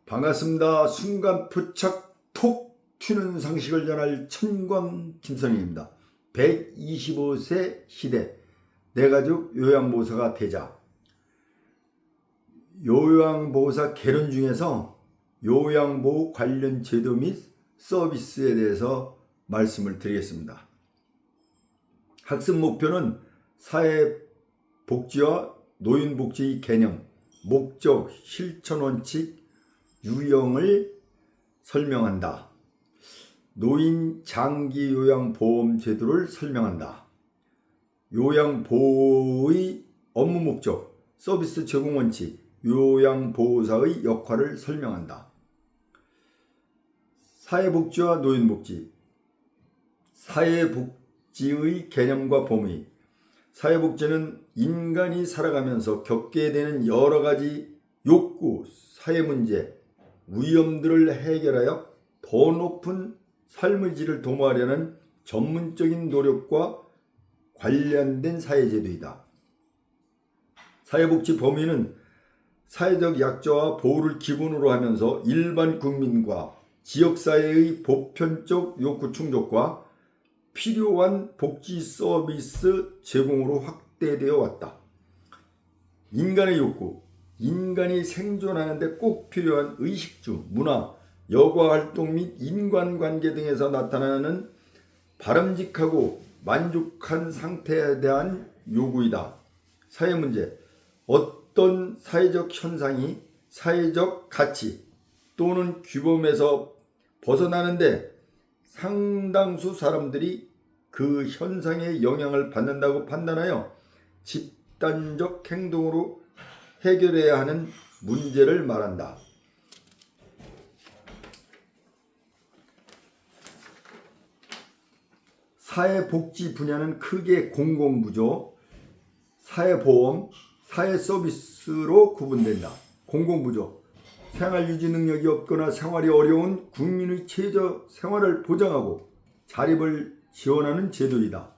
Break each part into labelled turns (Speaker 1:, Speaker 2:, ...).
Speaker 1: 반갑습니다. 순간 포착 톡 튀는 상식을 전할 천광 김선영입니다. 125세 시대 내가족 요양보호사가 되자. 요양보호사 개론 중에서 요양보호 관련 제도 및 서비스에 대해서 말씀을 드리겠습니다. 학습 목표는 사회복지와 노인복지의 개념, 목적, 실천 원칙, 유형을 설명한다. 노인 장기 요양보험 제도를 설명한다. 요양보호의 업무 목적, 서비스 제공 원칙, 요양보호사의 역할을 설명한다. 사회복지와 노인복지, 사회복지의 개념과 범위. 사회복지는 인간이 살아가면서 겪게 되는 여러 가지 욕구, 사회문제, 위험들을 해결하여 더 높은 삶의 질을 도모하려는 전문적인 노력과 관련된 사회제도이다. 사회복지 범위는 사회적 약자와 보호를 기본으로 하면서 일반 국민과 지역사회의 보편적 욕구 충족과 필요한 복지 서비스 제공으로 확대되어 왔다. 인간의 욕구, 인간이 생존하는 데 꼭 필요한 의식주, 문화, 여가활동 및 인간관계 등에서 나타나는 바람직하고 만족한 상태에 대한 요구이다. 사회문제, 어떤 사회적 현상이 사회적 가치 또는 규범에서 벗어나는데 상당수 사람들이 그 현상의 영향을 받는다고 판단하여 집단적 행동으로 해결해야 하는 문제를 말한다. 사회복지 분야는 크게 공공부조, 사회보험, 사회서비스로 구분된다. 공공부조, 생활유지 능력이 없거나 생활이 어려운 국민의 최저 생활을 보장하고 자립을 지원하는 제도이다.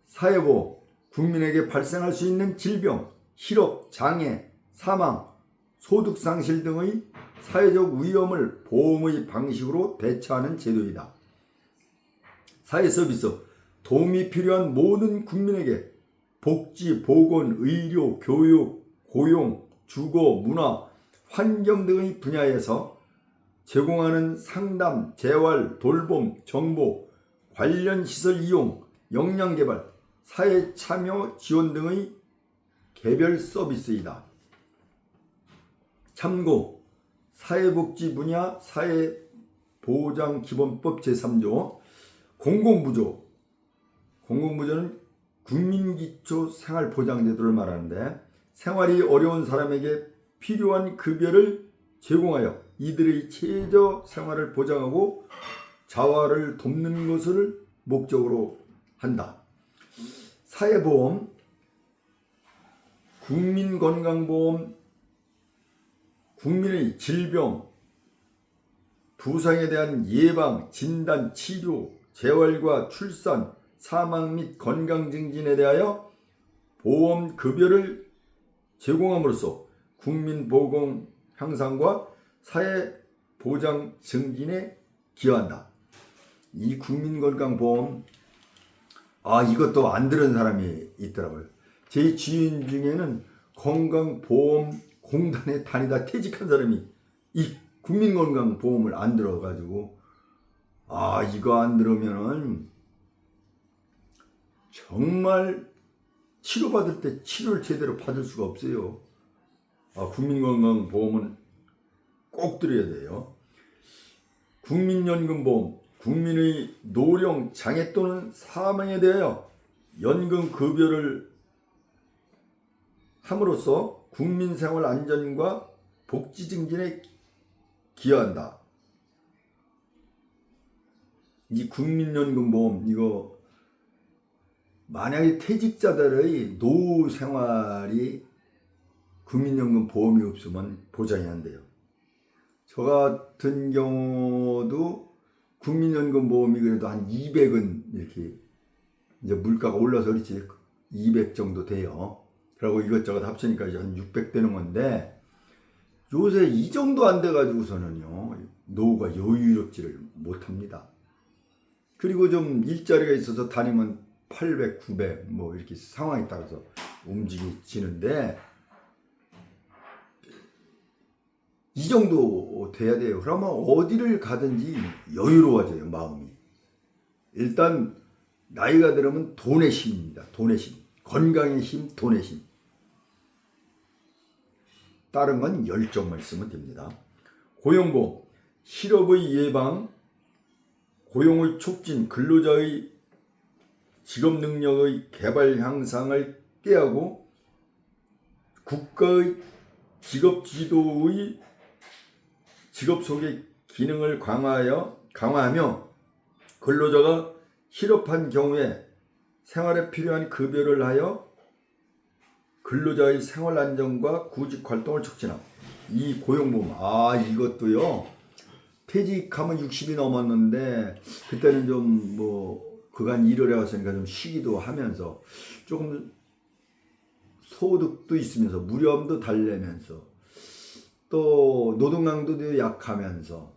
Speaker 1: 사회보험, 국민에게 발생할 수 있는 질병, 실업, 장애, 사망, 소득상실 등의 사회적 위험을 보험의 방식으로 대처하는 제도이다. 사회서비스, 도움이 필요한 모든 국민에게 복지, 보건, 의료, 교육, 고용, 주거, 문화, 환경 등의 분야에서 제공하는 상담, 재활, 돌봄, 정보, 관련 시설 이용, 역량 개발, 사회 참여 지원 등의 개별 서비스이다. 참고, 사회복지 분야 사회보장기본법 제3조 공공부조. 공공부조는 국민기초생활보장제도를 말하는데 생활이 어려운 사람에게 필요한 급여를 제공하여 이들의 최저 생활을 보장하고 자활을 돕는 것을 목적으로 한다. 사회보험, 국민건강보험, 국민의 질병, 부상에 대한 예방, 진단, 치료, 재활과 출산, 사망 및 건강 증진에 대하여 보험 급여를 제공함으로써 국민 보건 향상과 사회 보장 증진에 기여한다. 이 국민건강보험, 이것도 안 들은 사람이 있더라고요. 제 지인 중에는 건강보험공단에 다니다 퇴직한 사람이 이 국민건강보험을 안 들어가지고 이거 안 들으면은 정말 치료받을 때 치료를 제대로 받을 수가 없어요. 국민건강보험은 꼭 들어야 돼요. 국민연금보험, 국민의 노령, 장애 또는 사망에 대하여 연금 급여를 함으로써 국민생활 안전과 복지 증진에 기여한다. 이 국민연금보험, 이거 만약에 퇴직자들의 노후 생활이 국민연금 보험이 없으면 보장이 안 돼요. 저 같은 경우도 국민연금 보험이 그래도 한 200은 이렇게 이제 물가가 올라서 그렇지 200 정도 돼요. 그리고 이것저것 합치니까 이제 한 600 되는 건데 요새 이 정도 안 돼가지고서는요, 노후가 여유롭지를 못합니다. 그리고 좀 일자리가 있어서 다니면 800, 900, 뭐 이렇게 상황에 따라서 움직이지는데, 이 정도 돼야 돼요. 그러면 어디를 가든지 여유로워져요, 마음이. 일단, 나이가 들으면 돈의 힘입니다. 돈의 힘. 건강의 힘, 돈의 힘. 다른 건 열정만 있으면 됩니다. 고용보험, 실업의 예방, 고용의 촉진, 근로자의 직업 능력의 개발 향상을 꾀하고 국가의 직업 지도의 직업 소개 기능을 강화하며 근로자가 실업한 경우에 생활에 필요한 급여를 하여 근로자의 생활 안정과 구직 활동을 촉진함. 이 고용보험, 이것도요, 퇴직하면 60이 넘었는데 그때는 좀 뭐 그간 일을 해왔으니까 좀 쉬기도 하면서 조금 소득도 있으면서 무료험도 달래면서 또 노동강도도 약하면서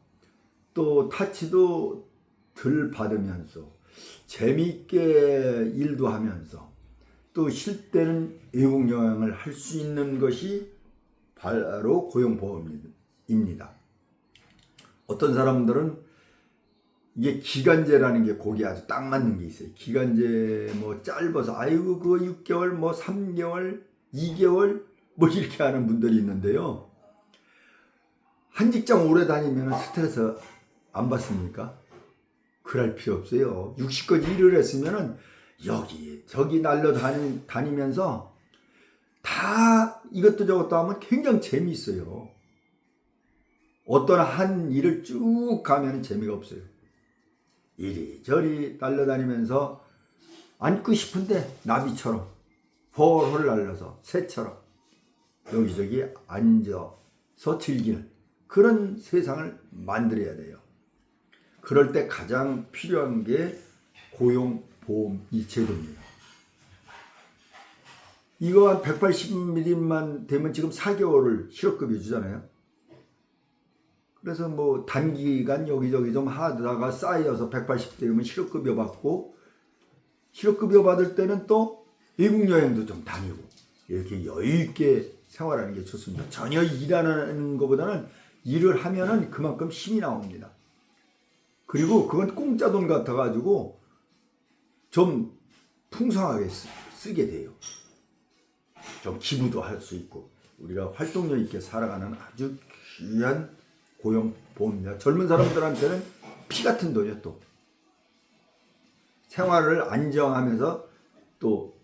Speaker 1: 또 타치도 덜 받으면서 재미있게 일도 하면서 또 쉴 때는 외국 여행을 할 수 있는 것이 바로 고용보험입니다. 어떤 사람들은 이게 기간제라는 게 거기에 아주 딱 맞는 게 있어요. 기간제 뭐 짧아서 아이고 그거 6개월 뭐 3개월 2개월 뭐 이렇게 하는 분들이 있는데요. 한 직장 오래 다니면 스트레스 안 받습니까? 그럴 필요 없어요. 60까지 일을 했으면은 여기 저기 날려다니면서 다 이것도 저것도 하면 굉장히 재미있어요. 어떤 한 일을 쭉 가면 재미가 없어요. 이리저리 날려다니면서 앉고 싶은데 나비처럼 홀홀 날려서 새처럼 여기저기 앉아서 즐기는 그런 세상을 만들어야 돼요. 그럴 때 가장 필요한 게 고용보험 이 제도입니다. 이거 한 180mm만 되면 지금 4개월을 실업급여 주잖아요. 그래서 뭐 단기간 여기저기 좀 하다가 쌓여서 180 되면 실업급여 받고, 실업급여 받을 때는 또 외국 여행도 좀 다니고 이렇게 여유있게 생활하는 게 좋습니다. 전혀 일하는 것보다는 일을 하면은 그만큼 힘이 나옵니다. 그리고 그건 공짜 돈 같아가지고 좀 풍성하게 쓰게 돼요. 좀 기부도 할 수 있고 우리가 활동력 있게 살아가는 아주 귀한 고용보험입니다. 젊은 사람들한테는 피 같은 돈이요. 또 생활을 안정하면서 또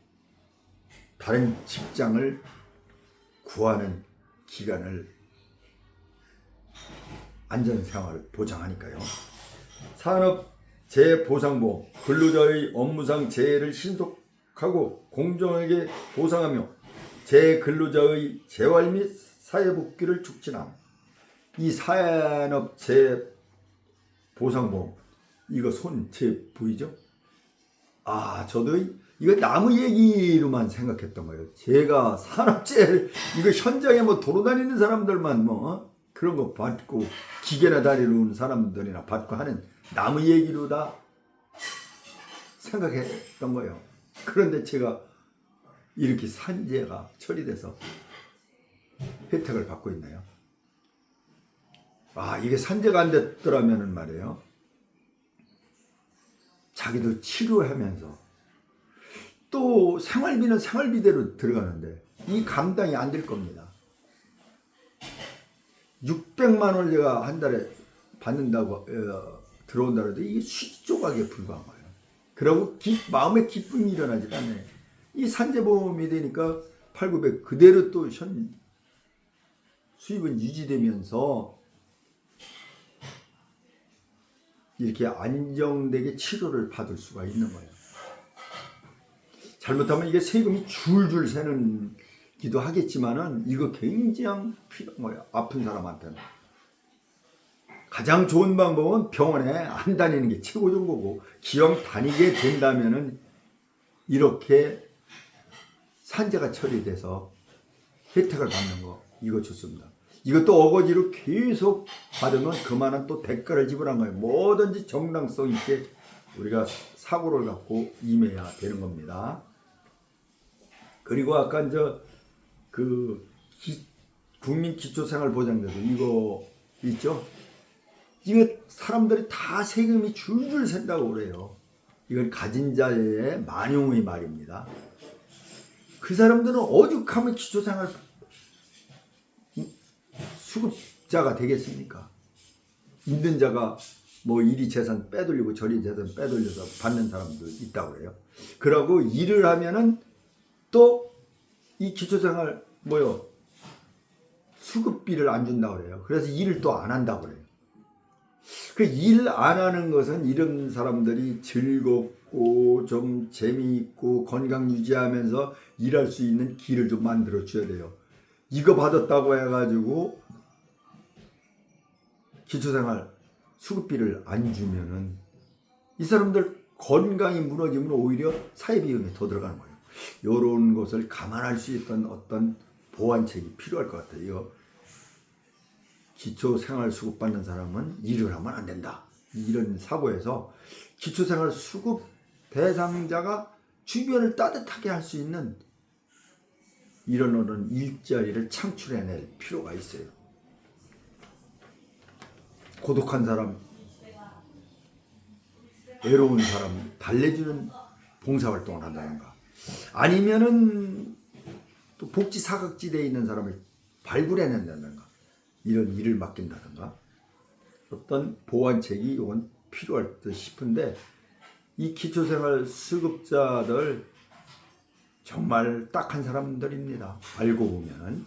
Speaker 1: 다른 직장을 구하는 기간을 안전생활을 보장하니까요. 산업재해보상보험, 근로자의 업무상 재해를 신속하고 공정하게 보상하며 재근로자의 재활 및 사회복귀를 촉진함. 이 산업재해보상보험, 이거 손재 보이죠? 저도 이거 나무 얘기로만 생각했던 거예요. 제가 산업재해를, 이거 현장에 뭐 돌아다니는 사람들만 뭐 그런 거 받고 기계나 다리는 사람들이나 받고 하는 나무 얘기로 다 생각했던 거예요. 그런데 제가 이렇게 산재가 처리돼서 혜택을 받고 있나요? 이게 산재가 안 됐더라면은 말이에요. 자기도 치료하면서 또 생활비는 생활비대로 들어가는데 이 감당이 안 될 겁니다. 600만 원 제가 한 달에 받는다고 들어온다 해도 이게 수지 조각에 불과한 거예요. 그리고 마음에 기쁨이 일어나질 않아요. 이 산재보험이 되니까 8,900 그대로 또 수입은 유지되면서 이렇게 안정되게 치료를 받을 수가 있는 거예요. 잘못하면 이게 세금이 줄줄 새는 기도 하겠지만은 이거 굉장히 필요한 거예요. 아픈 사람한테는. 가장 좋은 방법은 병원에 안 다니는 게 최고 좋은 거고, 기왕 다니게 된다면은 이렇게 산재가 처리돼서 혜택을 받는 거, 이거 좋습니다. 이것도 어거지로 계속 받으면 그만한 또 대가를 지불한 거예요. 뭐든지 정당성 있게 우리가 사고를 갖고 임해야 되는 겁니다. 그리고 아까 국민기초생활보장제도 이거 있죠? 이거 사람들이 다 세금이 줄줄 샌다고 그래요. 이건 가진 자의 만용의 말입니다. 그 사람들은 오죽하면 기초생활 수급자가 되겠습니까? 있는 자가 뭐 이리 재산 빼돌리고 저리 재산 빼돌려서 받는 사람도 있다고 그래요. 그러고 일을 하면은 또 이 기초생활 수급비를 안 준다고 그래요. 그래서 일을 또 안 한다고 그래요. 그 일 안 하는 것은 이런 사람들이 즐겁고 좀 재미있고 건강 유지하면서 일할 수 있는 길을 좀 만들어 줘야 돼요. 이거 받았다고 해가지고 기초생활 수급비를 안 주면은 이 사람들 건강이 무너지면 오히려 사회비용이 더 들어가는 거예요. 이런 것을 감안할 수 있던 어떤 보완책이 필요할 것 같아요. 이거 기초생활수급 받는 사람은 일을 하면 안 된다. 이런 사고에서 기초생활수급 대상자가 주변을 따뜻하게 할 수 있는 이런 일자리를 창출해낼 필요가 있어요. 고독한 사람, 외로운 사람 달래주는 봉사활동을 한다든가, 아니면은 또 복지 사각지대에 있는 사람을 발굴해낸다든가, 이런 일을 맡긴다든가, 어떤 보완책이 이건 필요할 듯 싶은데, 이 기초생활 수급자들 정말 딱한 사람들입니다. 알고 보면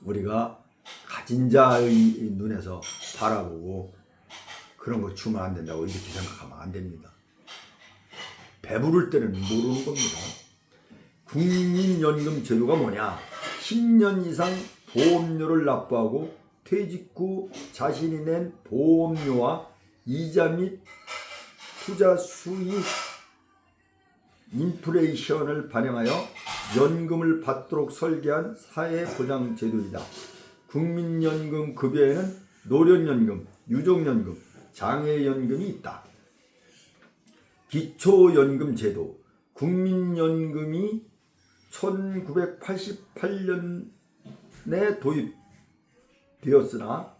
Speaker 1: 우리가 가진 자의 눈에서 바라보고 그런 거 주면 안 된다고 이렇게 생각하면 안 됩니다. 배부를 때는 모르는 겁니다. 국민연금 제도가 뭐냐? 10년 이상 보험료를 납부하고 퇴직 후 자신이 낸 보험료와 이자 및 투자 수익 인플레이션을 반영하여 연금을 받도록 설계한 사회보장제도이다. 국민연금 급여에는 노령연금, 유족연금, 장애연금이 있다. 기초연금제도, 국민연금이 1988년에 도입되었으나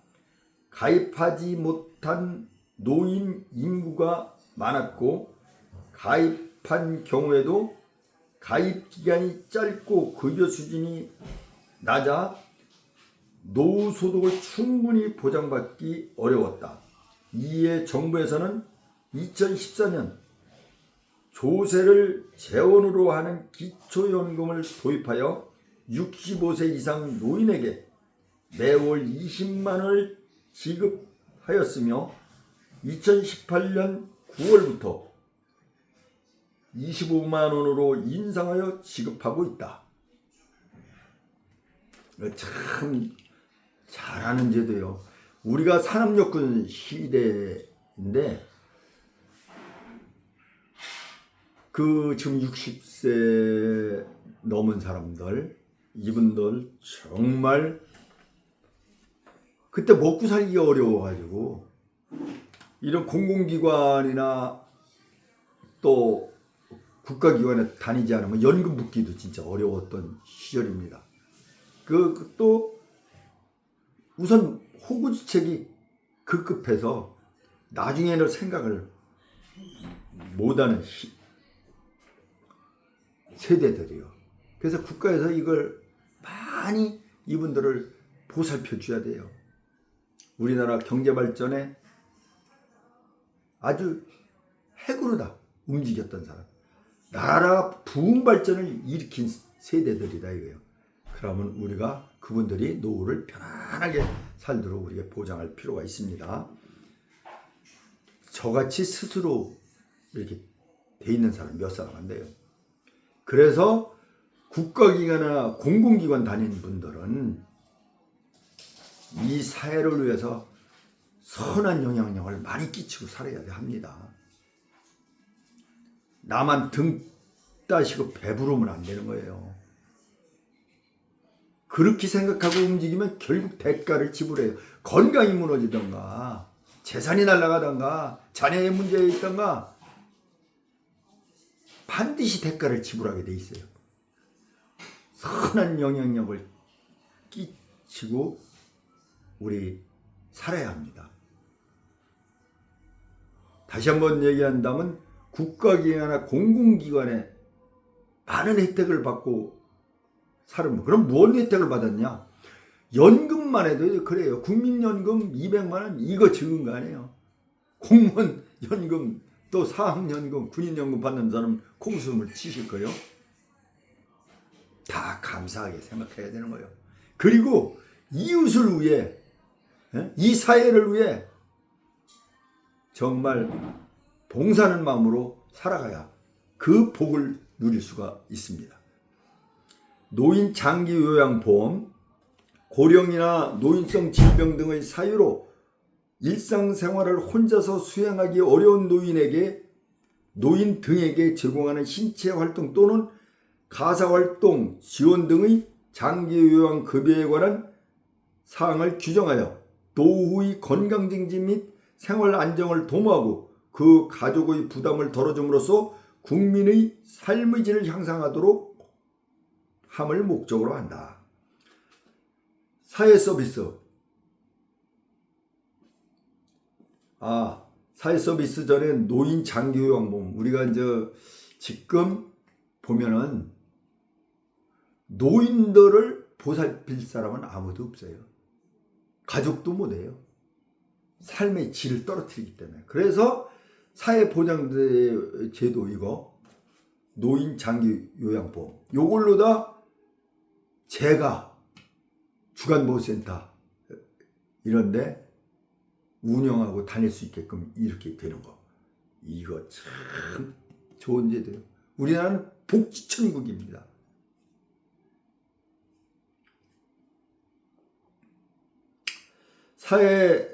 Speaker 1: 가입하지 못한 노인 인구가 많았고, 가입한 경우에도 가입 기간이 짧고 급여 수준이 낮아 노후 소득을 충분히 보장받기 어려웠다. 이에 정부에서는 2014년 조세를 재원으로 하는 기초연금을 도입하여 65세 이상 노인에게 매월 20만 원을 지급하였으며 2018년 9월부터 25만 원으로 인상하여 지급하고 있다. 참 잘하는 제도요. 우리가 산업여건 시대인데 지금 60세 넘은 사람들, 이분들 정말 그때 먹고 살기가 어려워가지고 이런 공공기관이나 또 국가기관에 다니지 않으면 연금 붙기도 진짜 어려웠던 시절입니다. 또 우선 호구지책이 급급해서 나중에는 생각을 못하는 세대들이요. 그래서 국가에서 이걸 많이 이분들을 보살펴 줘야 돼요. 우리나라 경제 발전에 아주 핵으로다 움직였던 사람, 나라 부흥 발전을 일으킨 세대들이다 이거예요. 그러면 우리가 그분들이 노후를 편안하게 살도록 우리가 보장할 필요가 있습니다. 저같이 스스로 이렇게 돼 있는 사람 몇 사람 안 돼요. 그래서 국가기관이나 공공기관 다니는 분들은 이 사회를 위해서 선한 영향력을 많이 끼치고 살아야 합니다. 나만 등 따시고 배부르면 안 되는 거예요. 그렇게 생각하고 움직이면 결국 대가를 지불해요. 건강이 무너지던가 재산이 날아가던가 자녀의 문제가 있던가 반드시 대가를 지불하게 돼 있어요. 선한 영향력을 끼치고 우리 살아야 합니다. 다시 한번 얘기한다면 국가기관이나 공공기관에 많은 혜택을 받고 사는, 그럼 무슨 혜택을 받았냐? 연금만 해도 그래요. 국민연금 200만 원 이거 적은 거 아니에요. 공무원 연금 또 사학연금 군인연금 받는 사람 콩숨을 치실 거예요. 다 감사하게 생각해야 되는 거예요. 그리고 이웃을 위해, 이 사회를 위해 정말 봉사하는 마음으로 살아가야 그 복을 누릴 수가 있습니다. 노인 장기 요양보험, 고령이나 노인성 질병 등의 사유로 일상생활을 혼자서 수행하기 어려운 노인 등에게 제공하는 신체활동 또는 가사활동 지원 등의 장기요양급여에 관한 사항을 규정하여 노후의 건강증진 및 생활 안정을 도모하고 그 가족의 부담을 덜어줌으로써 국민의 삶의 질을 향상하도록 함을 목적으로 한다. 사회서비스. 사회서비스 전에 노인 장기요양보험. 우리가 이제 지금 보면은 노인들을 보살필 사람은 아무도 없어요. 가족도 못해요. 삶의 질을 떨어뜨리기 때문에. 그래서 사회보장제 제도 이거 노인 장기요양보험 요걸로다 제가 주간보호센터 이런데 운영하고 다닐 수 있게끔 이렇게 되는 거, 이거 참 좋은 제도예요. 우리나라는 복지천국입니다. 사회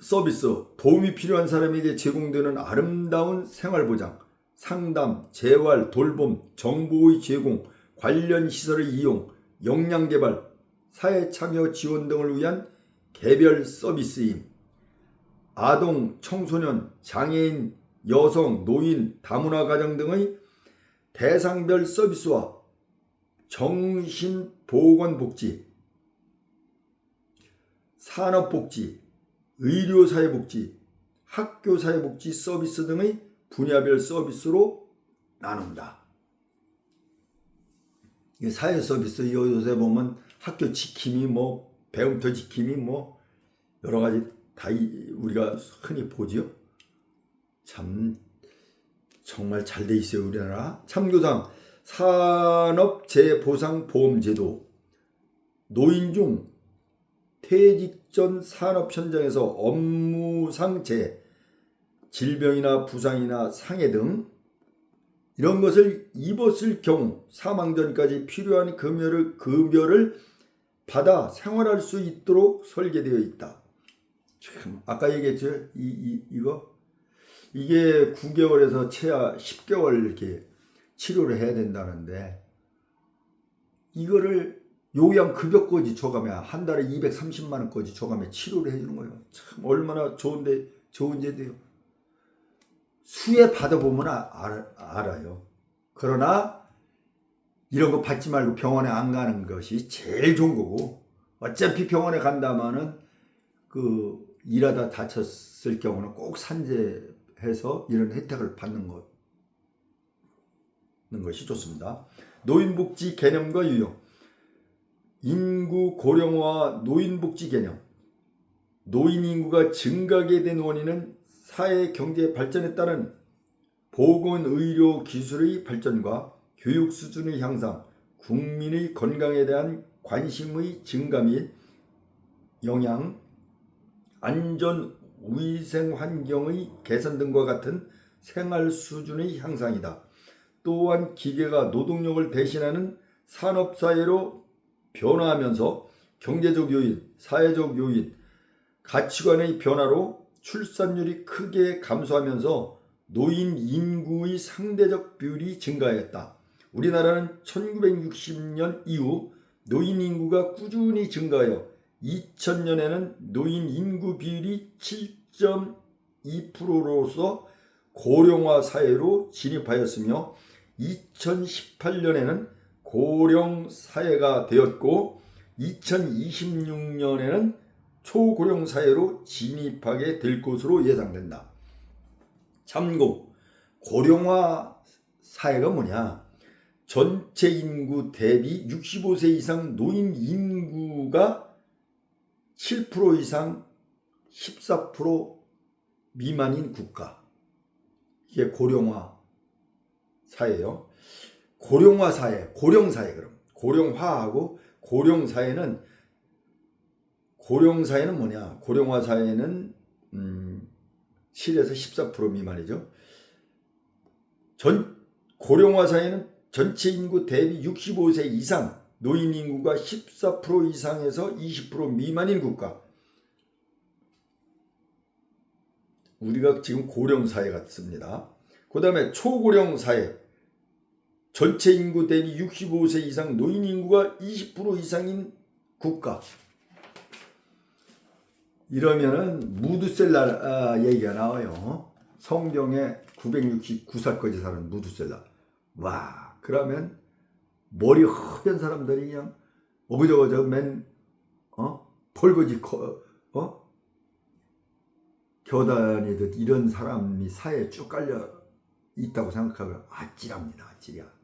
Speaker 1: 서비스, 도움이 필요한 사람에게 제공되는 아름다운 생활보장, 상담, 재활, 돌봄, 정보의 제공, 관련 시설의 이용, 역량개발, 사회참여 지원 등을 위한 개별 서비스임. 아동, 청소년, 장애인, 여성, 노인, 다문화 가정 등의 대상별 서비스와 정신보건복지, 산업복지, 의료사회복지, 학교사회복지 서비스 등의 분야별 서비스로 나눈다. 사회서비스 요새 보면 학교 지킴이 배움터 지킴이 여러 가지 다 우리가 흔히 보지요. 참 정말 잘 돼 있어요 우리나라. 참고사항 산업재보상보험제도. 노인 중 퇴직 전 산업 현장에서 업무상 재해, 질병이나 부상이나 상해 등 이런 것을 입었을 경우 사망 전까지 필요한 급여를 받아 생활할 수 있도록 설계되어 있다. 참 아까 얘기했죠. 이게 9개월에서 최하 10개월 이렇게 치료를 해야 된다는데 이거를 요양급여까지 줘가며 한 달에 230만 원까지 줘가며 치료를 해주는 거예요. 참 얼마나 좋은 제도예요. 수혜 받아보면 알아요. 그러나 이런 거 받지 말고 병원에 안 가는 것이 제일 좋은 거고, 어차피 병원에 간다면은 일하다 다쳤을 경우는 꼭 산재해서 이런 혜택을 받는 것이 좋습니다. 노인복지 개념과 유형. 인구 고령화 노인복지 개념. 노인 인구가 증가하게 된 원인은 사회 경제 발전에 따른 보건의료 기술의 발전과 교육 수준의 향상, 국민의 건강에 대한 관심의 증가 및 영양, 안전, 위생 환경의 개선 등과 같은 생활 수준의 향상이다. 또한 기계가 노동력을 대신하는 산업사회로 변화하면서 경제적 요인, 사회적 요인, 가치관의 변화로 출산율이 크게 감소하면서 노인 인구의 상대적 비율이 증가했다. 우리나라는 1960년 이후 노인 인구가 꾸준히 증가하여 2000년에는 노인 인구 비율이 7.2%로서 고령화 사회로 진입하였으며 2018년에는 고령 사회가 되었고 2026년에는 초고령 사회로 진입하게 될 것으로 예상된다. 참고 고령화 사회가 뭐냐? 전체 인구 대비 65세 이상 노인 인구가 7% 이상 14% 미만인 국가. 이게 고령화 사회예요. 고령화 사회, 고령 사회 그럼. 고령화하고 고령 사회는 뭐냐? 고령화 사회는 7에서 14% 미만이죠. 고령화 사회는 전체 인구 대비 65세 이상 노인 인구가 14% 이상에서 20% 미만인 국가. 우리가 지금 고령 사회 같습니다. 그 다음에 초고령 사회. 전체 인구 대비 65세 이상 노인 인구가 20% 이상인 국가. 이러면은 무드셀라 얘기가 나와요. 성경에 969살까지 사는 무드셀라. 와, 그러면 머리 흑연 사람들이 그냥 어그저그저 벌거지 겨다니듯 이런 사람이 사회에 쭉 깔려 있다고 생각하면 아찔합니다. 아찔이야.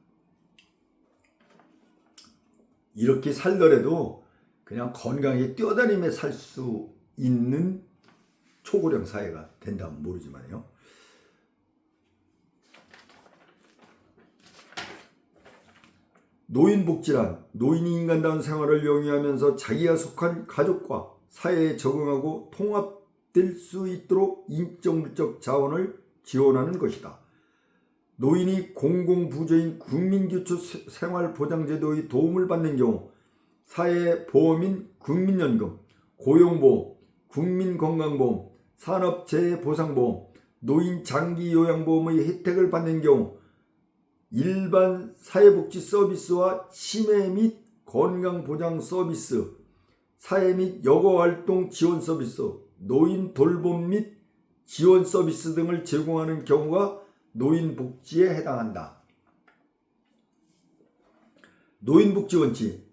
Speaker 1: 이렇게 살더라도 그냥 건강하게 뛰어다니며 살 수 있는 초고령 사회가 된다면 모르지만요. 노인복지란 노인이 인간다운 생활을 영위하면서 자기가 속한 가족과 사회에 적응하고 통합될 수 있도록 인적 물적 자원을 지원하는 것이다. 노인이 공공부조인 국민기초생활보장제도의 도움을 받는 경우 사회보험인 국민연금, 고용보험, 국민건강보험, 산업재해보상보험, 노인장기요양보험의 혜택을 받는 경우 일반 사회복지 서비스와 치매 및 건강보장 서비스, 사회 및 여가활동 지원 서비스, 노인 돌봄 및 지원 서비스 등을 제공하는 경우가 노인복지에 해당한다. 노인복지원칙.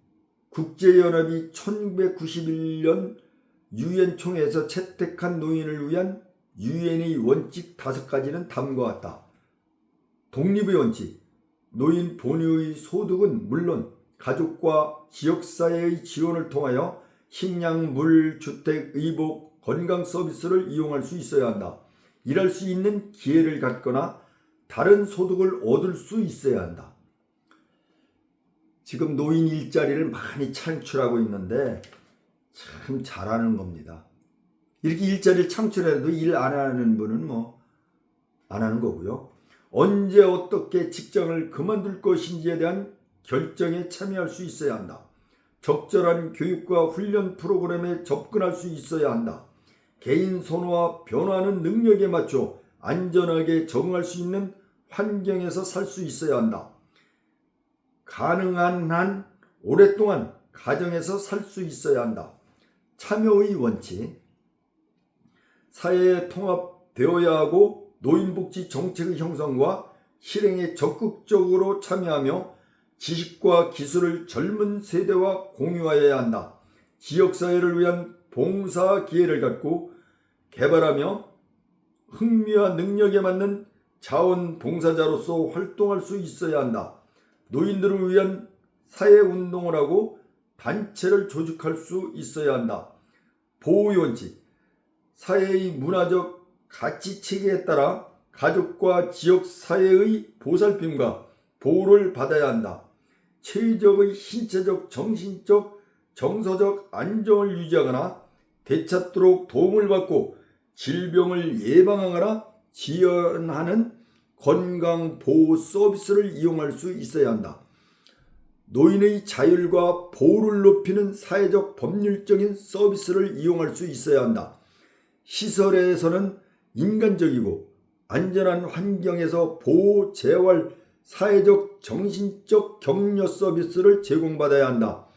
Speaker 1: 국제연합이 1991년 유엔 총회에서 채택한 노인을 위한 유엔의 원칙 5가지는 다음과 같다. 독립의 원칙. 노인 본인의 소득은 물론 가족과 지역사회의 지원을 통하여 식량, 물, 주택, 의복, 건강 서비스를 이용할 수 있어야 한다. 일할 수 있는 기회를 갖거나 다른 소득을 얻을 수 있어야 한다. 지금 노인 일자리를 많이 창출하고 있는데 참 잘하는 겁니다. 이렇게 일자리를 창출해도 일 안 하는 분은 안 하는 거고요. 언제 어떻게 직장을 그만둘 것인지에 대한 결정에 참여할 수 있어야 한다. 적절한 교육과 훈련 프로그램에 접근할 수 있어야 한다. 개인 선호와 변화하는 능력에 맞춰 안전하게 적응할 수 있는 환경에서 살 수 있어야 한다. 가능한 한 오랫동안 가정에서 살 수 있어야 한다. 참여의 원칙. 사회에 통합되어야 하고 노인복지 정책의 형성과 실행에 적극적으로 참여하며 지식과 기술을 젊은 세대와 공유하여야 한다. 지역사회를 위한 봉사 기회를 갖고 개발하며 흥미와 능력에 맞는 자원봉사자로서 활동할 수 있어야 한다. 노인들을 위한 사회운동을 하고 단체를 조직할 수 있어야 한다. 보호의 원칙. 사회의 문화적 가치체계에 따라 가족과 지역사회의 보살핌과 보호를 받아야 한다. 최적의 신체적, 정신적, 정서적 안정을 유지하거나 되찾도록 도움을 받고 질병을 예방하거나 지원하는 건강보호 서비스를 이용할 수 있어야 한다. 노인의 자율과 보호를 높이는 사회적 법률적인 서비스를 이용할 수 있어야 한다. 시설에서는 인간적이고 안전한 환경에서 보호, 재활, 사회적, 정신적 격려 서비스를 제공받아야 한다.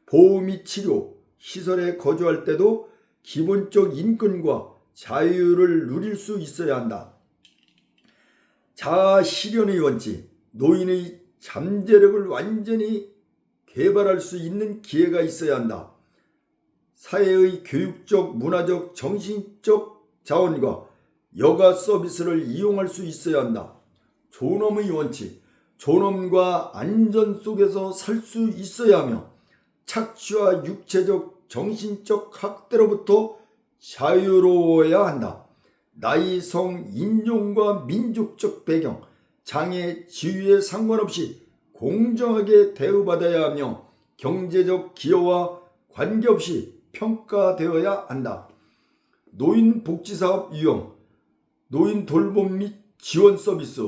Speaker 1: 보호 및 치료, 시설에 거주할 때도 기본적 인권과 자유를 누릴 수 있어야 한다. 자아 실현의 원칙, 노인의 잠재력을 완전히 개발할 수 있는 기회가 있어야 한다. 사회의 교육적, 문화적, 정신적 자원과 여가 서비스를 이용할 수 있어야 한다. 존엄의 원칙, 존엄과 안전 속에서 살 수 있어야 하며 착취와 육체적, 정신적 학대로부터 자유로워야 한다. 나이, 성, 인종과 민족적 배경, 장애, 지위에 상관없이 공정하게 대우받아야 하며 경제적 기여와 관계없이 평가되어야 한다. 노인 복지사업 유형, 노인 돌봄 및 지원 서비스,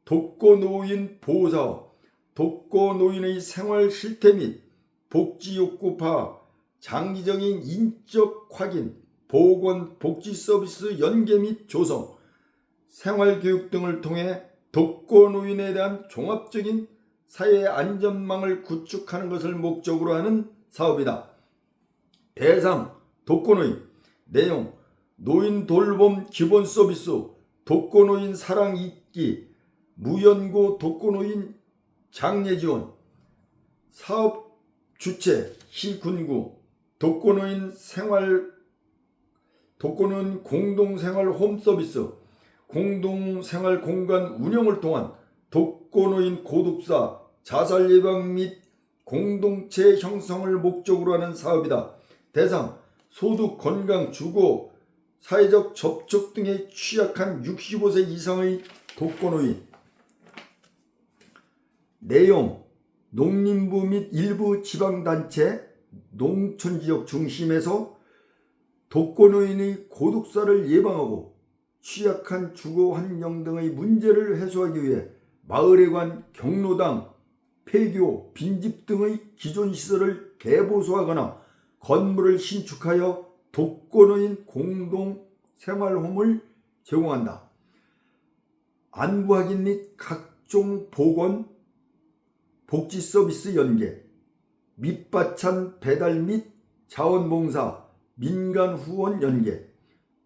Speaker 1: 독거노인 보호사업, 독거노인의 생활 실태 및 복지 욕구 파악, 장기적인 인적 확인, 보건 복지 서비스 연계 및 조성, 생활교육 등을 통해 독거노인에 대한 종합적인 사회 안전망을 구축하는 것을 목적으로 하는 사업이다. 대상, 독거노인. 내용, 노인 돌봄 기본 서비스, 독거노인 사랑 잊기, 무연고 독거노인 장례 지원. 사업 주체, 시군구, 독거노인 공동생활 홈서비스, 공동생활 공간 운영을 통한 독거노인 고독사, 자살 예방 및 공동체 형성을 목적으로 하는 사업이다. 대상, 소득, 건강, 주거, 사회적 접촉 등에 취약한 65세 이상의 독거노인. 내용, 농림부 및 일부 지방단체, 농촌지역 중심에서 독거노인의 고독사를 예방하고 취약한 주거 환경 등의 문제를 해소하기 위해 마을에 관 경로당, 폐교, 빈집 등의 기존 시설을 개보수하거나 건물을 신축하여 독거노인 공동생활홈을 제공한다. 안부 확인 및 각종 보건, 복지 서비스 연계, 밑반찬 배달 및 자원봉사, 민간 후원 연계,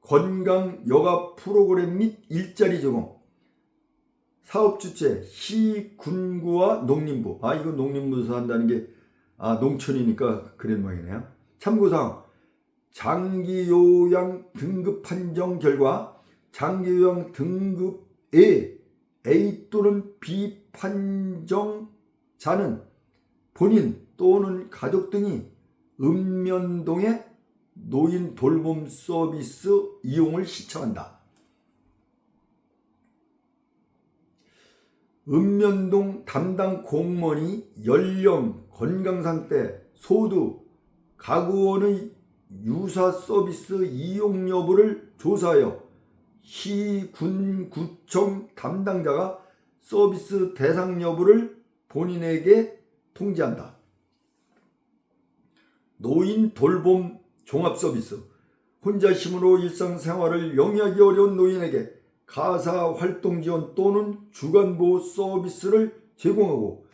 Speaker 1: 건강 여가 프로그램 및 일자리 제공. 사업 주체, 시, 군구와 농림부. 이거 농림부에서 한다는 게 농촌이니까 그런 모양이네요. 참고사항, 장기요양 등급 판정 결과 장기요양 등급 A 또는 B 판정자는 본인 또는 가족 등이 읍면동의 노인 돌봄 서비스 이용을 시청한다. 읍면동 담당 공무원이 연령, 건강상태, 소득, 가구원의 유사 서비스 이용 여부를 조사하여 시, 군, 구청 담당자가 서비스 대상 여부를 본인에게 통지한다. 노인 돌봄 종합 서비스. 혼자 힘으로 일상생활을 영위하기 어려운 노인에게 가사 활동 지원 또는 주간보호 서비스를 제공하고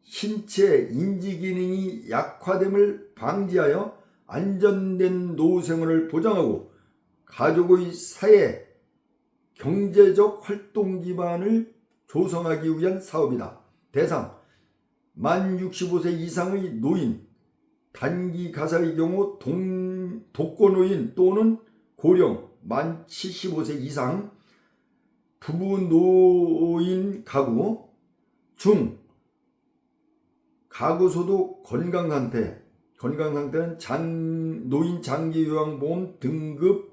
Speaker 1: 신체 인지 기능이 약화됨을 방지하여 안전된 노후 생활을 보장하고 가족의 사회, 경제적 활동 기반을 조성하기 위한 사업이다. 대상, 만 65세 이상의 노인, 단기 가사의 경우 독거노인 또는 고령, 만 75세 이상, 부부 노인 가구, 중, 가구 소득 건강상태는 노인 장기요양보험 등급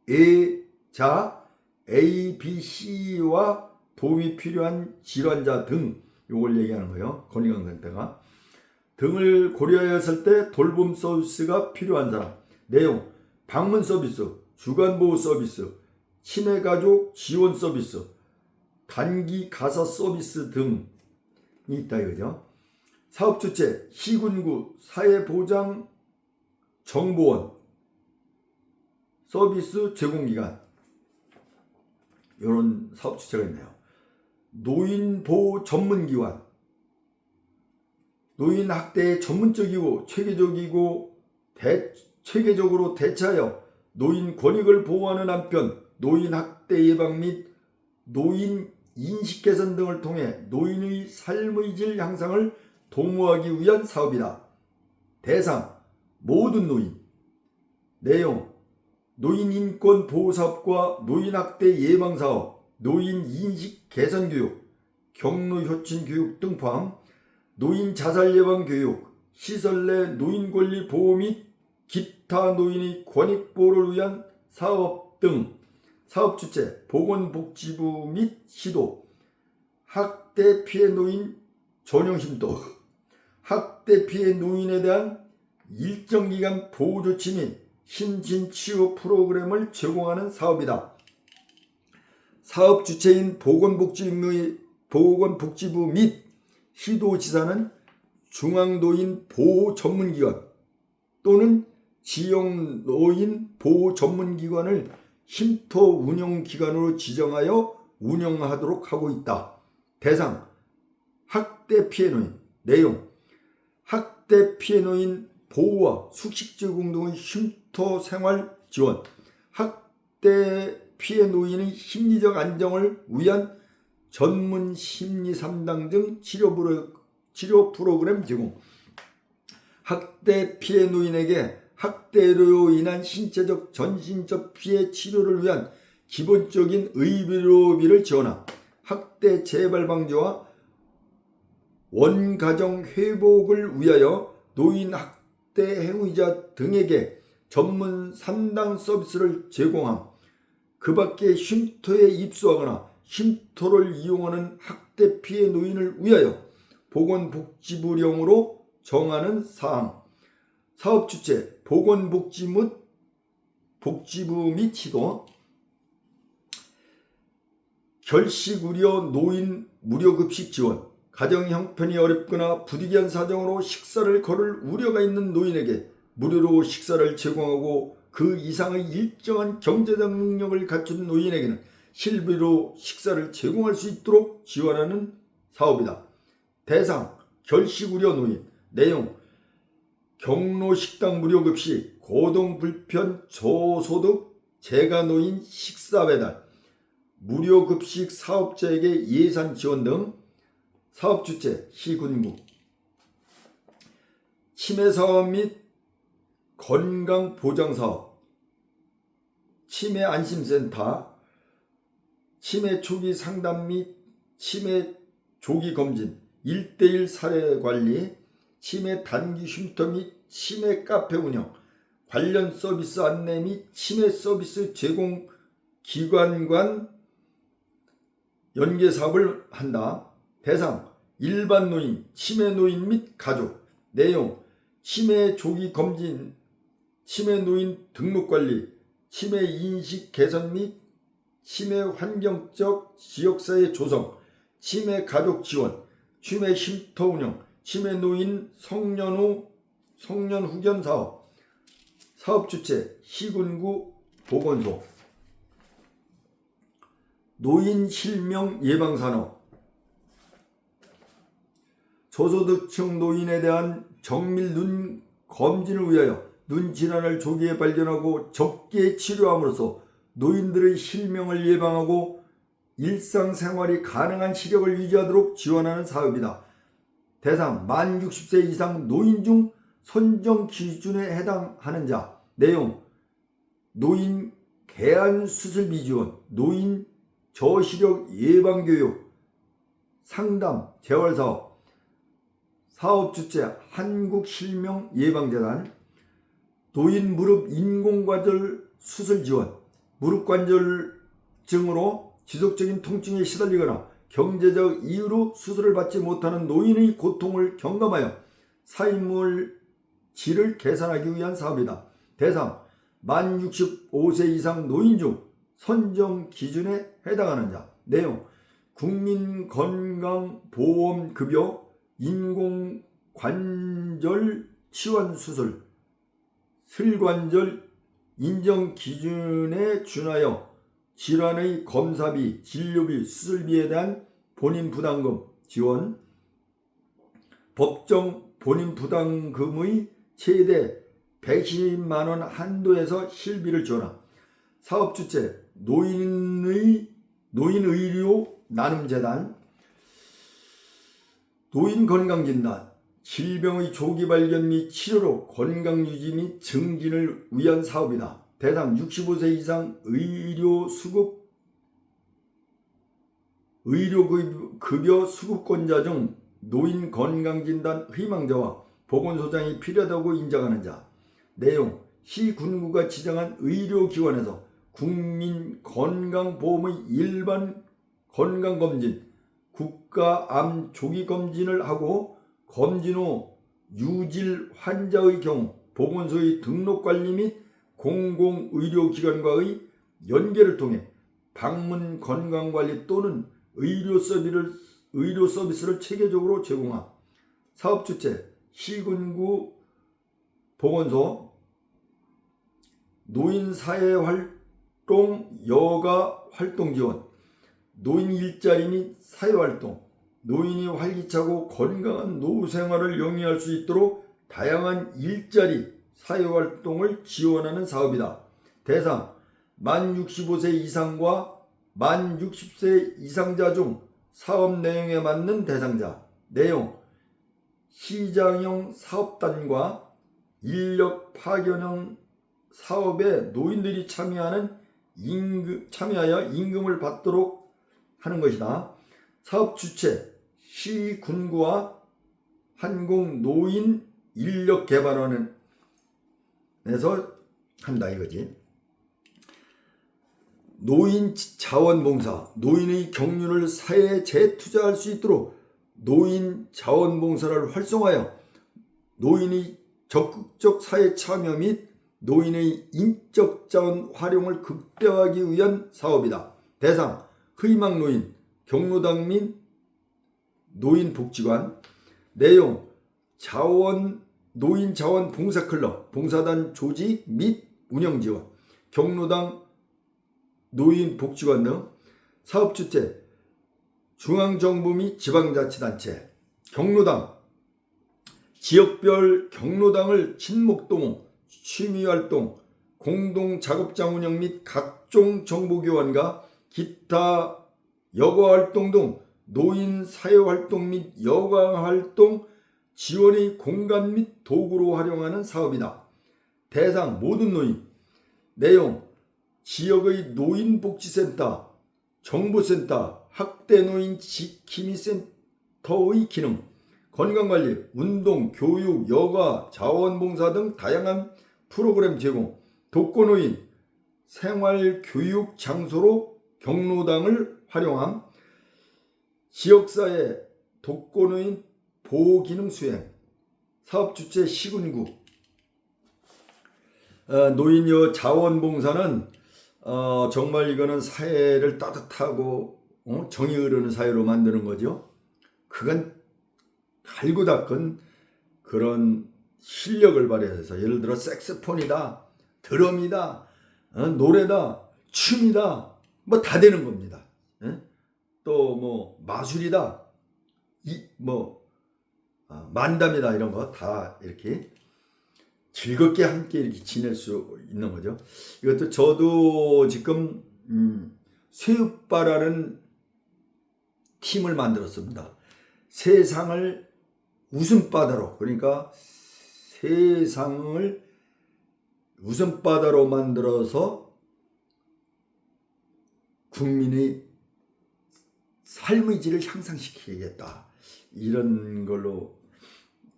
Speaker 1: A자, A, B, C와 도움이 필요한 질환자 등, 요걸 얘기하는 거예요. 건강상태가 등을 고려하였을 때 돌봄 서비스가 필요한 사람. 내용, 방문 서비스, 주간보호 서비스, 친해가족 지원 서비스, 단기 가사 서비스 등이 있다 이거죠. 사업 주체, 시군구, 사회보장 정보원, 서비스 제공기관, 이런 사업 주체가 있네요. 노인보호 전문기관, 노인 학대에 전문적이고 체계적으로 대처하여 노인 권익을 보호하는 한편 노인 학대 예방 및 노인 인식 개선 등을 통해 노인의 삶의 질 향상을 도모하기 위한 사업이다. 대상 모든 노인. 내용 노인 인권 보호 사업과 노인 학대 예방 사업, 노인 인식 개선 교육, 경로 효친 교육 등 포함 노인 자살 예방 교육, 시설 내 노인 권리 보호 및 기타 노인의 권익 보호를 위한 사업 등 사업 주체 보건복지부 및 시도, 학대 피해 노인 전용 심도, 학대 피해 노인에 대한 일정 기간 보호 조치 및 심신 치유 프로그램을 제공하는 사업이다. 사업 주체인 보건복지부 및 시도지사는 중앙노인 보호 전문기관 또는 지역노인 보호 전문기관을 쉼터 운영기관으로 지정하여 운영하도록 하고 있다. 대상 학대 피해 노인. 내용 학대 피해 노인 보호와 숙식 제공 등의 쉼터 생활 지원, 학대 피해 노인의 심리적 안정을 위한 전문 심리 상담 등 치료 프로그램 제공, 학대 피해 노인에게 학대로 인한 신체적 정신적 피해 치료를 위한 기본적인 의료비를 지원함, 학대 재발 방지와 원가정 회복을 위하여 노인 학대 행위자 등에게 전문 상담 서비스를 제공함, 그 밖에 쉼터에 입소하거나 쉼터를 이용하는 학대 피해 노인을 위하여 보건복지부령으로 정하는 사항, 사업 주체 보건복지부 및 시도, 결식 우려 노인 무료급식 지원, 가정 형편이 어렵거나 부득이한 사정으로 식사를 거를 우려가 있는 노인에게 무료로 식사를 제공하고 그 이상의 일정한 경제적 능력을 갖춘 노인에게는 실비로 식사를 제공할 수 있도록 지원하는 사업이다. 대상 결식 우려 노인. 내용 경로 식당 무료급식, 고동불편 저소득 재가노인 식사 배달, 무료급식 사업자에게 예산 지원 등 사업 주체 시군구, 치매 사업 및 건강 보장 사업, 치매 안심센터, 치매 초기 상담 및 치매 조기 검진, 1:1 사례 관리, 치매 단기 쉼터 및 치매 카페 운영, 관련 서비스 안내 및 치매 서비스 제공 기관 간 연계 사업을 한다. 대상 일반 노인, 치매 노인 및 가족. 내용 치매 조기 검진, 치매 노인 등록 관리, 치매 인식 개선 및 치매 환경적 지역사회 조성, 치매 가족 지원, 치매 쉼터 운영, 치매 노인 성년 후견 사업, 사업 주체 시군구 보건소, 노인 실명 예방 산업, 저소득층 노인에 대한 정밀 눈 검진을 위하여 눈 질환을 조기에 발견하고 적게 치료함으로써 노인들의 실명을 예방하고 일상생활이 가능한 시력을 유지하도록 지원하는 사업이다. 대상 만 60세 이상 노인 중 선정 기준에 해당하는 자. 내용 노인 개안 수술비 지원, 노인 저시력 예방교육, 상담, 재활사업, 사업 주체 한국실명 예방재단, 노인 무릎 인공관절 수술 지원, 무릎관절증으로 지속적인 통증에 시달리거나 경제적 이유로 수술을 받지 못하는 노인의 고통을 경감하여 삶의 질을 개선하기 위한 사업이다. 대상 만 65세 이상 노인 중 선정 기준에 해당하는 자. 내용 국민건강보험급여 인공관절 치환수술, 슬관절 인정 기준에 준하여 질환의 검사비, 진료비, 수술비에 대한 본인 부담금 지원, 법정 본인 부담금의 최대 120만 원 한도에서 실비를 지원함. 사업 주체 노인 의료 나눔재단, 노인 건강진단, 질병의 조기 발견 및 치료로 건강 유지 및 증진을 위한 사업이다. 대상 65세 이상 의료급여 수급권자 중 노인 건강진단 희망자와 보건소장이 필요하다고 인정하는 자. 내용: 시군구가 지정한 의료기관에서 국민건강보험의 일반 건강검진, 국가암 조기검진을 하고 검진 후 유질 환자의 경우 보건소의 등록관리 및 공공의료기관과의 연계를 통해 방문 건강관리 또는 의료 서비스를 체계적으로 제공함. 사업 주체 시군구 보건소, 노인사회활동 여가활동 지원, 노인 일자리 및 사회활동, 노인이 활기차고 건강한 노후생활을 영위할 수 있도록 다양한 일자리, 사회활동을 지원하는 사업이다. 대상 만 65세 이상과 만 60세 이상자 중 사업 내용에 맞는 대상자. 내용: 시장형 사업단과 인력 파견형 사업에 노인들이 참여하여 임금을 받도록 하는 것이다. 사업 주체 시군구와 한국노인 인력개발원에서 한다 이거지. 노인 자원봉사, 노인의 경륜을 사회에 재투자할 수 있도록 노인 자원봉사를 활성화하여 노인의 적극적 사회 참여 및 노인의 인적 자원 활용을 극대화하기 위한 사업이다. 대상 희망노인, 경로당 및 노인복지관. 내용: 노인 자원 봉사클럽, 봉사단 조직 및 운영 지원, 경로당, 노인복지관 등. 사업 주체 중앙정부 및 지방자치단체, 경로당, 지역별 경로당을 친목도모, 취미활동, 공동작업장 운영 및 각종 정보교환과 기타 여가활동 등 노인 사회활동 및 여가활동 지원의 공간 및 도구로 활용하는 사업이다. 대상 모든 노인. 내용: 지역의 노인복지센터, 정보센터, 학대노인 지킴이센터의 기능, 건강관리, 운동, 교육, 여가, 자원봉사 등 다양한 프로그램 제공, 독거노인 생활교육 장소로 경로당을 활용함. 지역사회 독거노인 보호기능 수행. 사업 주체 시군구. 노인 자원봉사는 정말 이거는 사회를 따뜻하고 정이 흐르는 사회로 만드는 거죠. 그건 갈고 닦은 그런 실력을 발휘해서, 예를 들어 색스폰이다, 드럼이다, 노래다, 춤이다, 뭐 다 되는 겁니다. 또 뭐 마술이다, 만담이다, 이런 거 다 이렇게 즐겁게 함께 이렇게 지낼 수 있는 거죠. 이것도 저도 지금 새우빠라는 팀을 만들었습니다. 세상을 웃음바다로, 그러니까 세상을 웃음바다로 만들어서 국민의 삶의 질을 향상시키겠다, 이런 걸로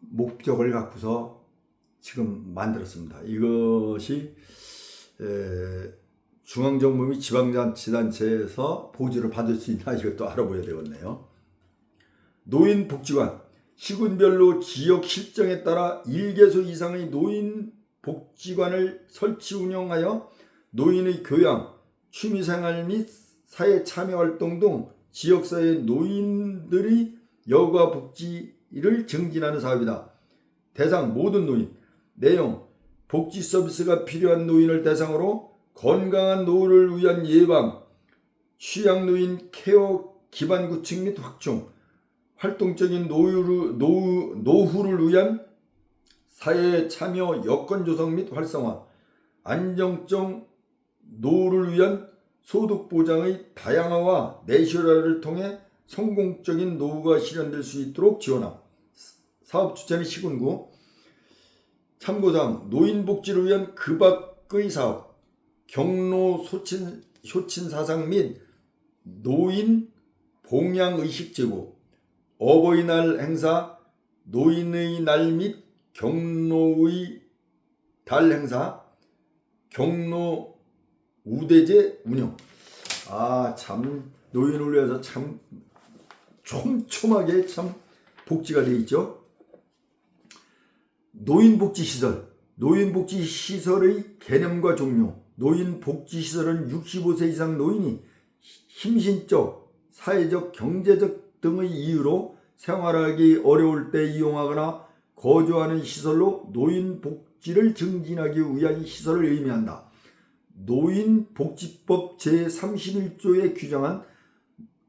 Speaker 1: 목적을 갖고서 지금 만들었습니다. 이것이 중앙정부 및 지방자치단체에서 보조를 받을 수 있나, 이것도 알아봐야 되겠네요. 노인복지관, 시군별로 지역 실정에 따라 1개소 이상의 노인복지관을 설치 운영하여 노인의 교양, 취미생활 및 사회 참여활동 등 지역사회 노인들의 여가복지를 증진하는 사업이다. 대상 모든 노인. 내용: 복지 서비스가 필요한 노인을 대상으로 건강한 노후를 위한 예방, 취약노인 케어 기반 구축 및 확충, 활동적인 노후를 위한 사회 참여 여건 조성 및 활성화, 안정적 노후를 위한 소득 보장의 다양화와 내실화를 통해 성공적인 노후가 실현될 수 있도록 지원함. 사업 주체는 시군구. 참고사항, 노인 복지를 위한 그 밖의 사업, 경로 효친 사상 및 노인 봉양 의식 제고, 어버이날 행사, 노인의 날 및 경로의 달 행사, 경로 우대제 운영. 참 노인을 위해서 참 촘촘하게 참 복지가 되어 있죠. 노인복지시설. 노인복지시설의 개념과 종류. 노인복지시설은 65세 이상 노인이 심신적, 사회적, 경제적 등의 이유로 생활하기 어려울 때 이용하거나 거주하는 시설로 노인복지를 증진하기 위한 시설을 의미한다. 노인복지법 제31조에 규정한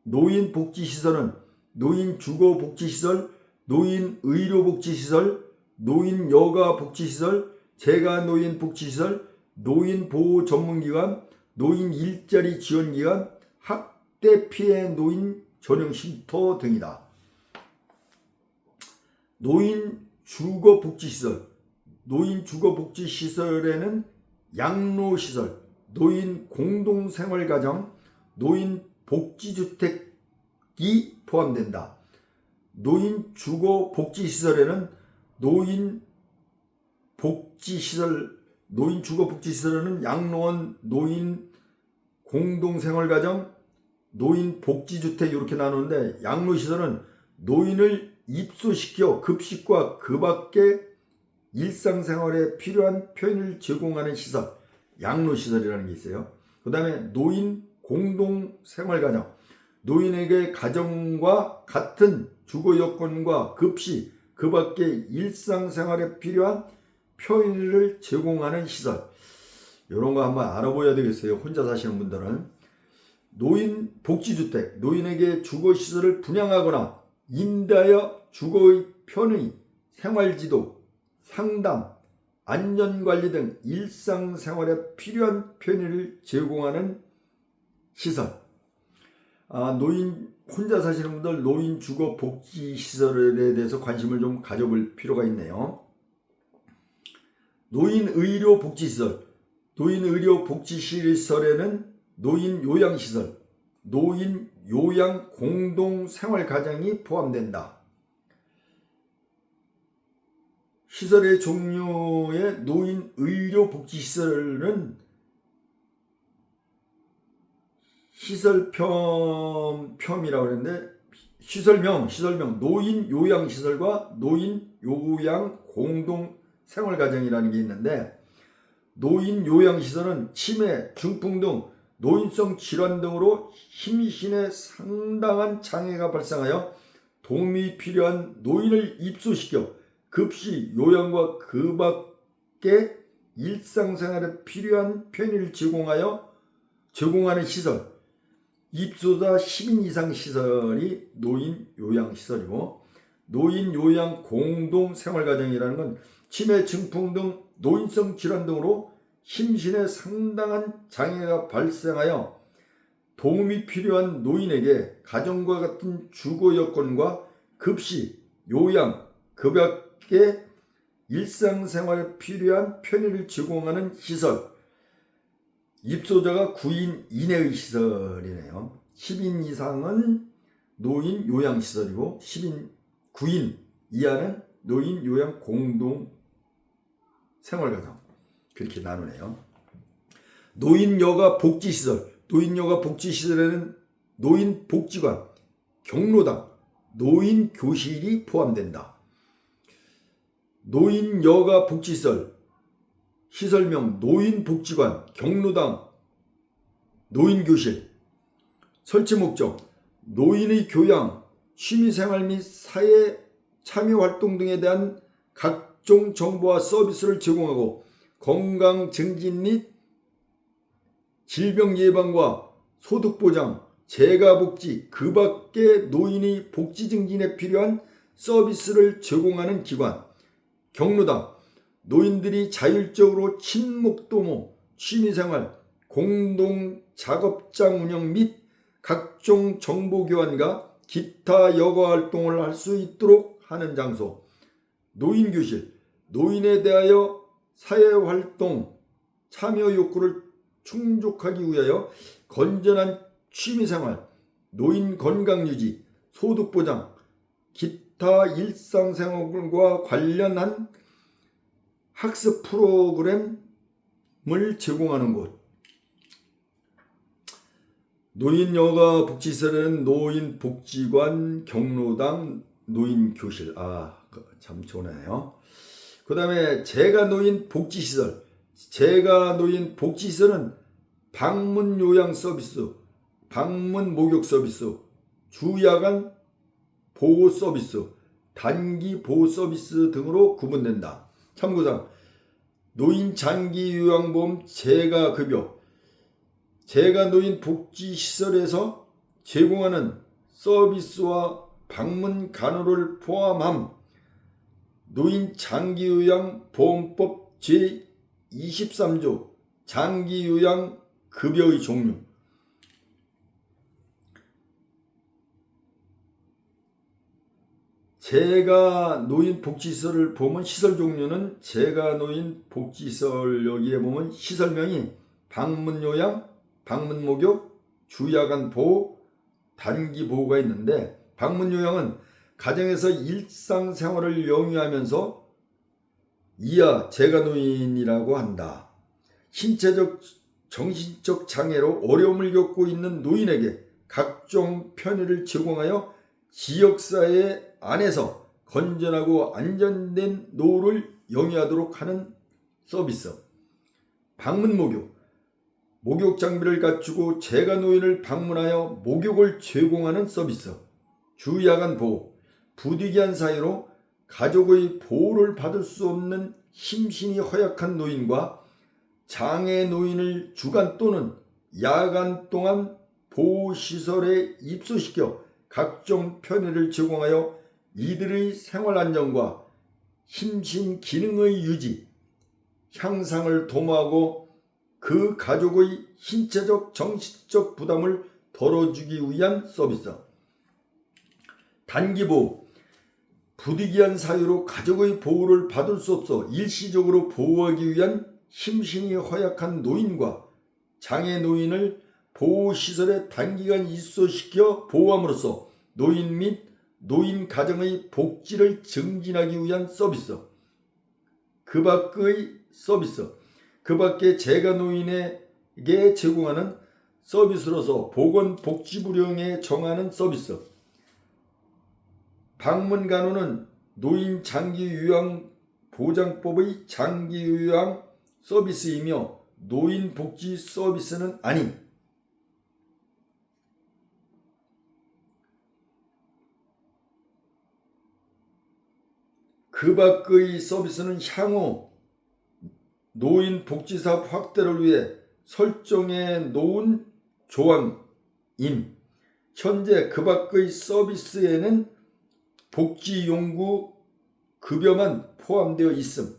Speaker 1: 노인복지시설은 노인주거복지시설, 노인의료복지시설, 노인여가복지시설, 재가노인복지시설, 노인보호전문기관, 노인일자리지원기관, 학대피해 노인 전용쉼터 등이다. 노인주거복지시설. 노인주거복지시설에는 양로시설, 노인공동생활가정, 노인복지주택이 포함된다. 노인주거복지시설에는 노인주거복지시설에는 양로원, 노인공동생활가정, 노인복지주택 이렇게 나누는데, 양로시설은 노인을 입소시켜 급식과 그 밖에 일상생활에 필요한 편의를 제공하는 시설, 양로시설이라는 게 있어요. 그 다음에 노인 공동생활가정, 노인에게 가정과 같은 주거 여건과 급식, 그 밖에 일상생활에 필요한 편의를 제공하는 시설. 이런 거 한번 알아보셔야 되겠어요. 혼자 사시는 분들은. 노인복지주택, 노인에게 주거시설을 분양하거나 임대하여 주거의 편의, 생활지도, 상담, 안전관리 등 일상생활에 필요한 편의를 제공하는 시설. 노인 혼자 사시는 분들 노인주거복지시설에 대해서 관심을 좀 가져볼 필요가 있네요. 노인의료복지시설. 노인의료복지시설에는 노인요양시설, 노인요양공동생활가정이 포함된다. 시설의 종류의 노인의료복지시설은 시설평이라고 그랬는데, 시설명 노인요양시설과 노인요양공동생활가정이라는 게 있는데, 노인요양시설은 치매, 중풍 등 노인성 질환 등으로 심신에 상당한 장애가 발생하여 도움이 필요한 노인을 입소시켜 급식, 요양과 그 밖에 일상생활에 필요한 편의를 제공하는 시설, 입소자 10인 이상 시설이 노인요양시설이고, 노인요양공동생활가정이라는 건 치매, 중풍 등 노인성 질환 등으로 심신에 상당한 장애가 발생하여 도움이 필요한 노인에게 가정과 같은 주거 여건과 급식, 요양, 그 밖에 일상생활에 필요한 편의를 제공하는 시설. 입소자가 9인 이내의 시설이네요. 10인 이상은 노인 요양시설이고 9인 이하는 노인 요양 공동 생활가정, 그렇게 나누네요. 노인여가 복지시설. 노인여가 복지시설에는 노인복지관, 경로당, 노인교실이 포함된다. 노인여가 복지시설 시설명 노인복지관, 경로당, 노인교실. 설치 목적 노인의 교양, 취미생활 및 사회 참여활동 등에 대한 각종 정보와 서비스를 제공하고 건강 증진 및 질병 예방과 소득 보장, 재가복지 그 밖에 노인의 복지 증진에 필요한 서비스를 제공하는 기관. 경로당 노인들이 자율적으로 친목도모, 취미생활, 공동 작업장 운영 및 각종 정보교환과 기타 여가활동을 할 수 있도록 하는 장소. 노인교실 노인에 대하여 사회활동 참여 욕구를 충족하기 위하여 건전한 취미생활, 노인 건강유지, 소득보장, 기타 일상생활과 관련한 학습 프로그램을 제공하는 곳. 노인여가복지시설은 노인복지관, 경로당, 노인교실. 참 좋네요. 그 다음에 재가노인복지시설. 재가노인복지시설은 방문요양 서비스, 방문 목욕 서비스, 주야간 보호 서비스, 단기 보호 서비스 등으로 구분된다. 참고사항 노인 장기 요양보험 재가급여. 재가노인 복지시설에서 제공하는 서비스와 방문 간호를 포함함. 노인 장기요양보험법 제23조 장기요양급여의 종류. 재가노인 복지시설을 보면 시설 종류는 재가노인 복지시설 여기에 보면 시설명이 방문요양, 방문목욕, 주야간 보호, 단기보호가 있는데 방문요양은 가정에서 일상생활을 영위하면서 이하 재가노인이라고 한다. 신체적, 정신적 장애로 어려움을 겪고 있는 노인에게 각종 편의를 제공하여 지역사회 안에서 건전하고 안전된 노후를 영위하도록 하는 서비스. 방문목욕 목욕 장비를 갖추고 재가노인을 방문하여 목욕을 제공하는 서비스. 주야간 보호 부득이한 사유로 가족의 보호를 받을 수 없는 심신이 허약한 노인과 장애 노인을 주간 또는 야간 동안 보호시설에 입소시켜 각종 편의를 제공하여 이들의 생활 안정과 심신 기능의 유지, 향상을 도모하고 그 가족의 신체적, 정신적 부담을 덜어주기 위한 서비스. 단기보호 부득이한 사유로 가족의 보호를 받을 수 없어 일시적으로 보호하기 위한 심신이 허약한 노인과 장애 노인을 보호시설에 단기간 입소시켜 보호함으로써 노인 및 노인 가정의 복지를 증진하기 위한 서비스. 그 밖의 서비스. 그 밖에 재가노인에게 제공하는 서비스로서 보건복지부령에 정하는 서비스. 방문간호는 노인 장기요양보장법의 장기요양 서비스이며 노인복지 서비스는 아닌. 그 밖의 서비스는 향후 노인복지사업 확대를 위해 설정해 놓은 조항임. 현재 그 밖의 서비스에는 복지용구 급여만 포함되어 있음.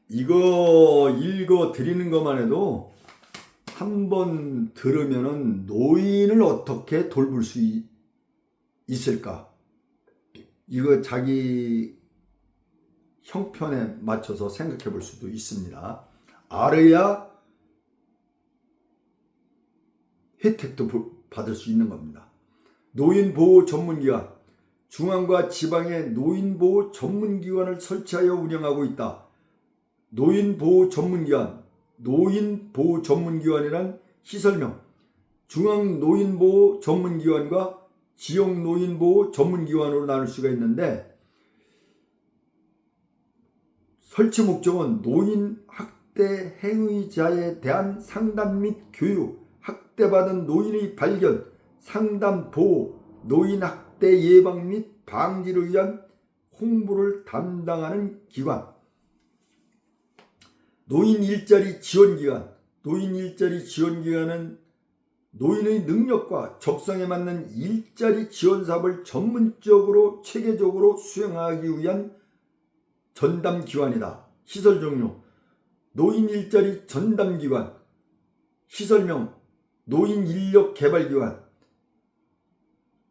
Speaker 1: 이거 읽어 드리는 것만 해도 한번 들으면은 노인을 어떻게 돌볼 수 있을까? 이거 자기 형편에 맞춰서 생각해 볼 수도 있습니다. 알아야 혜택도 받을 수 있는 겁니다. 노인보호 전문기관 중앙과 지방에 노인보호 전문기관을 설치하여 운영하고 있다. 노인보호 전문기관이란 시설명 중앙 노인보호 전문기관과 지역 노인보호 전문기관으로 나눌 수가 있는데 설치 목적은 노인 학대 행위자에 대한 상담 및 교육, 학대받은 노인의 발견, 상담 보호, 노인 학대 예방 및 방지를 위한 홍보를 담당하는 기관. 노인 일자리 지원기관. 노인 일자리 지원기관은 노인의 능력과 적성에 맞는 일자리 지원 사업을 전문적으로 체계적으로 수행하기 위한 전담기관이다. 시설 종류 노인 일자리 전담기관, 시설명 노인인력개발기관,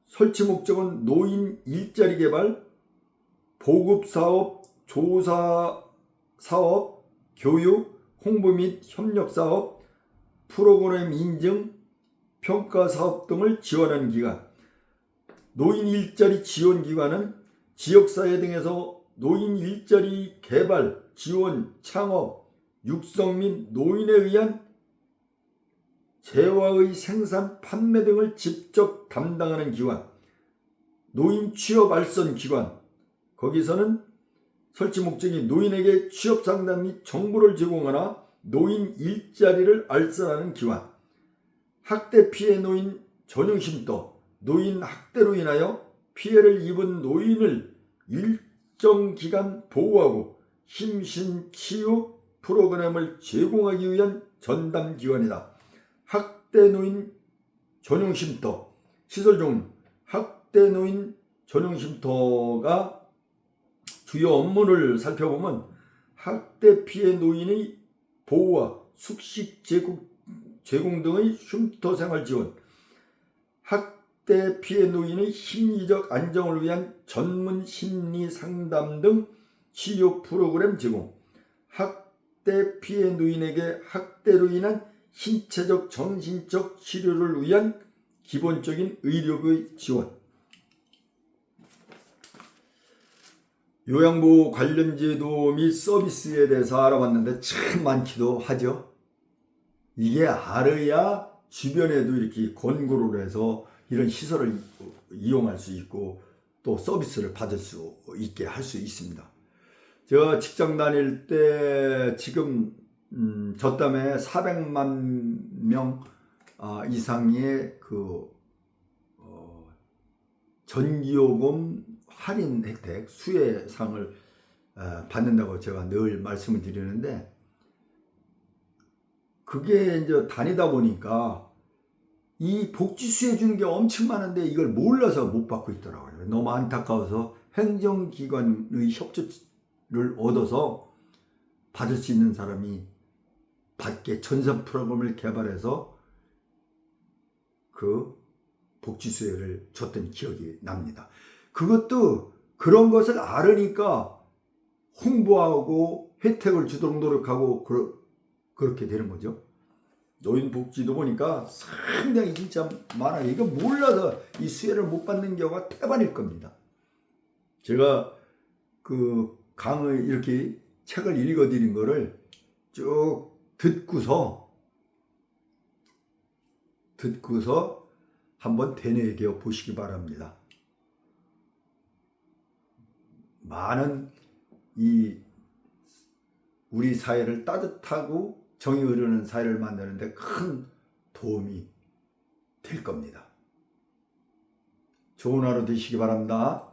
Speaker 1: 설치 목적은 노인 일자리 개발, 보급사업, 조사사업, 교육, 홍보 및 협력사업, 프로그램 인증, 평가사업 등을 지원하는 기관. 노인 일자리 지원기관은 지역사회 등에서 노인 일자리 개발, 지원, 창업, 육성 및 노인에 의한 재화의 생산, 판매 등을 직접 담당하는 기관. 노인 취업 알선 기관. 거기서는 설치 목적이 노인에게 취업 상담 및 정보를 제공하나 노인 일자리를 알선하는 기관. 학대 피해 노인 전용 쉼터. 노인 학대로 인하여 피해를 입은 노인을 일정 기간 보호하고 심신 치유 프로그램을 제공하기 위한 전담 기관이다. 학대 노인 전용 쉼터. 시설 종류 학대 노인 전용 쉼터가 주요 업무를 살펴보면 학대 피해 노인의 보호와 숙식 제공 등의 쉼터 생활 지원, 학대 피해 노인의 심리적 안정을 위한 전문 심리 상담 등 치유 프로그램 제공, 학대 피해 노인에게 학대로 인한 신체적 정신적 치료를 위한 기본적인 의료의 지원. 요양보호 관련 제도 및 서비스에 대해서 알아봤는데 참 많기도 하죠. 이게 알아야 주변에도 이렇게 권고를 해서 이런 시설을 이용할 수 있고 또 서비스를 받을 수 있게 할 수 있습니다. 제가 직장 다닐 때 지금 저 때문에 400만 명 이상의 그 전기요금 할인 혜택 수혜상을 받는다고 제가 늘 말씀을 드리는데, 그게 이제 다니다 보니까 이 복지 수혜 주는 게 엄청 많은데 이걸 몰라서 못 받고 있더라고요. 너무 안타까워서 행정기관의 협조를 얻어서 받을 수 있는 사람이 받게 전산 프로그램을 개발해서 그 복지 수혜를 줬던 기억이 납니다. 그것도 그런 것을 알으니까 홍보하고 혜택을 주도록 노력하고 그렇게 되는 거죠. 노인복지도 보니까 상당히 진짜 많아요. 이거 몰라서 이 수혜를 못 받는 경우가 태반일 겁니다. 제가 그 강의 이렇게 책을 읽어드린 거를 쭉 듣고서 한번 되뇌겨 보시기 바랍니다. 많은 우리 사회를 따뜻하고 정이 흐르는 사회를 만드는데 큰 도움이 될 겁니다. 좋은 하루 되시기 바랍니다.